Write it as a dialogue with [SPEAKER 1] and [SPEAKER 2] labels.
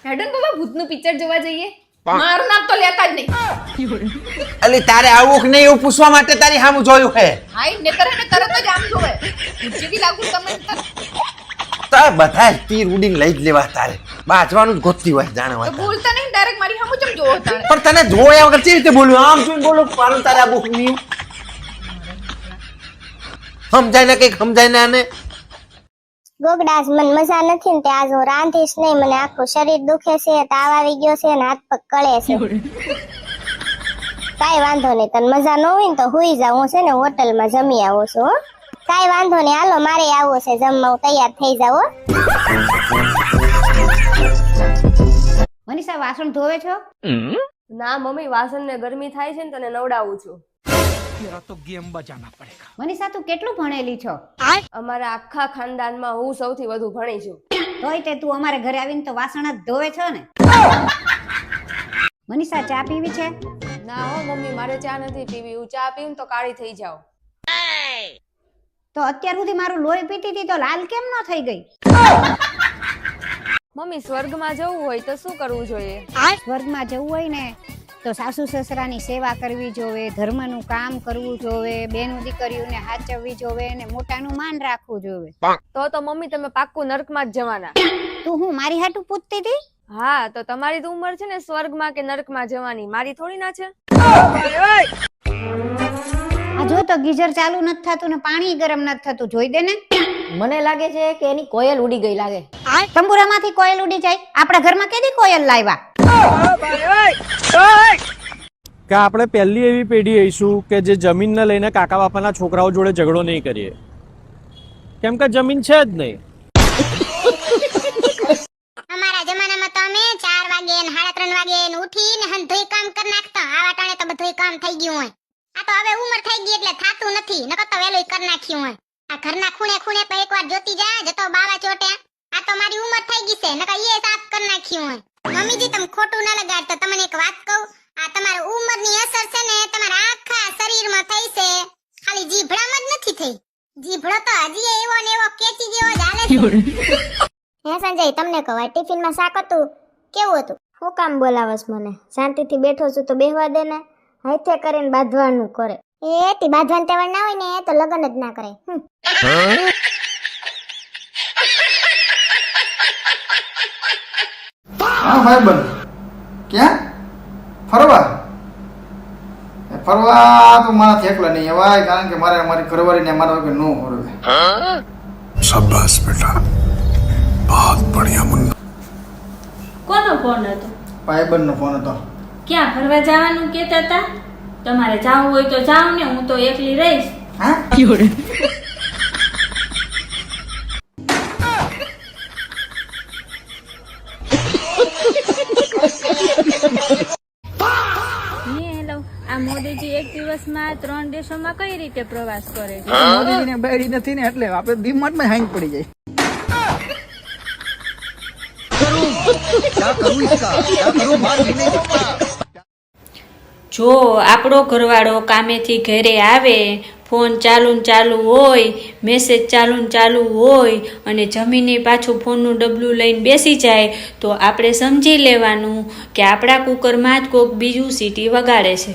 [SPEAKER 1] Hidden બાબા ભૂતનું picture જોવા જઈએ. મારું નામ તો લેતા જ નહીં.
[SPEAKER 2] અલી તારે આવું કે નહીં એવું પૂછવા માટે તારી સામું જોયું હે.
[SPEAKER 1] હાઈ નેતર હે તરત જ આમ જોવે. જેવી લાગુ તમે
[SPEAKER 2] તારે બધા તીર ઉડીને લઈ જ લેવા તારે બાજવાનું જ ગોતતી હોય જાણવા.
[SPEAKER 1] તો બોલતા નહીં ડાયરેક્ટ મારી સામું ચમ જોવો તારે.
[SPEAKER 2] પણ તને જોયા વગર કેવી રીતે બોલું આમ જોઈને બોલો પાલન તારે આ બુક નહીં સમજાય ને કઈક સમજાય ને આને.
[SPEAKER 3] ગોગડાસ મને મજા નથી ને તે આજ હું રાંધીશ નહીં. મને આખું શરીર દુખે છે, તાવ આવી ગયો છે ને હાથ પગ કળે છે. કાઈ વાંધો નહીં, તને મજા ન હોય ને તો હુઈ જાવ. હું છે ને હોટલમાં જમી આવું છું. હો કાઈ વાંધો નહીં, હાલો મારે આવવું છે જમવા. હું તૈયાર થઈ જાવ.
[SPEAKER 4] મનીષા વાસણ ધોવે છો?
[SPEAKER 5] ના મમ્મી, વાસણ ને ગરમી થાય છે ને તને નવડાવું છું.
[SPEAKER 4] મનીષા તું કેટલું ભણેલી છો?
[SPEAKER 5] અમારા આખા ખાનદાનમાં હું સૌથી વધુ ભણી છું.
[SPEAKER 4] તોય તે તું અમારે ઘરે આવીને તો વાસણ જ ધોવે છો ને? મનીષા ચા પીવી છે?
[SPEAKER 5] ના હો મમ્મી, મારે ચા નથી પીવી. હું ચા પીવું તો કાળી થઈ જાઉં.
[SPEAKER 4] તો અત્યાર સુધી મારું લોહી પીતી હતી તો લાલ કેમ ન થઈ ગઈ?
[SPEAKER 5] મમ્મી, સ્વર્ગમાં જવું હોય તો શું કરવું જોઈએ?
[SPEAKER 4] સ્વર્ગમાં જવું હોય ને તો સાસુ સસરાની સેવા કરવી જોવે, ધર્મનું કામ કરવું જોવે, બેનું દીકરીઓને હાચવવી જોવે ને મોટાનું માન રાખવું જોવે.
[SPEAKER 5] તો મમ્મી તમે પાક્કું નરકમાં જ જવાના.
[SPEAKER 4] તું હું મારી હાટું પૂછતી હતી?
[SPEAKER 5] હા, તો તમારી તો ઉંમર છે ને સ્વર્ગમાં કે નરકમાં જવાની, મારી થોડી ના છે.
[SPEAKER 4] આ જો તો ગીઝર ચાલુ નથી થતું ને પાણી ગરમ નથી થતું, જોઈ દે ને.
[SPEAKER 6] મને લાગે છે કે એની કોયલ ઉડી ગઈ લાગે.
[SPEAKER 4] તંબુરામાંથી કોયલ ઉડી જાય? આપણા ઘરમાં કેદી કોયલ લાવ્યા?
[SPEAKER 7] કે આપણે પહેલી એવી પેઢી હઈશું કે જે જમીનને લઈને કાકા બાપાના છોકરાઓ જોડે ઝઘડો નહીં કરીએ, કેમ કે જમીન છે જ નહીં.
[SPEAKER 3] અમારા જમાનામાં તો અમે 4 વાગે ને 3:30 વાગે ને ઉઠીને હંધોઈ કામ કરી નાખતા. આવા ટાણે તો બધુંય કામ થઈ ગયું હોય. આ તો હવે ઉંમર થઈ ગઈ એટલે થાતું નથી, નકર તો વેલું કરી નાખ્યું હોય. આ ઘરના ખૂણે ખૂણે તો એકવાર જોતી જા, જતો બાવા ચોટે. આ તો મારી ઉંમર થઈ ગઈ છે, નકર એ સાફ કરી નાખ્યું હોય. મમ્મીજી તમે ખોટું ના લગાડતો. તમને એક વાત કહું, આ તમારી ઉંમરની અસર છે ને તમારા આખા શરીરમાં થઈ છે, ખાલી જીભડામાં જ નથી થઈ. જીભડો તો હજી એવો ને એવો કેચી જેવો જ હાલે છે. હે સંજય, તમને કહું આ ટિફિનમાં શાક હતું, કેવું હતું? હું કામ બોલાવસ મને? શાંતિથી બેઠો છું તો બેહવા દે ને. હાથે કરીને બાંધવાનું કરે. એ તી બાંધવાનું તેવડ ના હોય ને તો લગન જ ના કરે.
[SPEAKER 8] હા ભાઈ બન, ક્યાં ફરવા? ફરવા તો મારાથી એકલા નહીં અવાય, કારણ કે મારે મારી ઘરવાળીને મારા વગર નો ફરવે.
[SPEAKER 9] શાબાશ બેટા, બહુત બઢિયા મુન્ના.
[SPEAKER 10] કોનો ફોન હતો?
[SPEAKER 8] ભાઈબંધનો ફોન હતો.
[SPEAKER 10] ક્યાં ફરવા જવાનું કહેતા હતા? તમારે જાવું હોય તો જાવ ને, હું તો એકલી રહીશ.
[SPEAKER 8] હા
[SPEAKER 10] હેલો, આ મોદીજી એક દિવસમાં 3 દેશોમાં કઈ રીતે પ્રવાસ કરે છે?
[SPEAKER 8] મોદીજીને બેડી નથી ને એટલે આપણે ડીમાર્ટમાં હેંગ પડી જાય.
[SPEAKER 10] જો આપણો ઘરવાળો કામેથી ઘરે આવે, ફોન ચાલુ હોય, મેસેજ ચાલુ હોય અને જમીને પાછું ફોનનું ડબલું લઈને બેસી જાય તો આપણે સમજી લેવાનું કે આપણા કુકરમાં જ કોક બીજું સીટી વગાડે છે.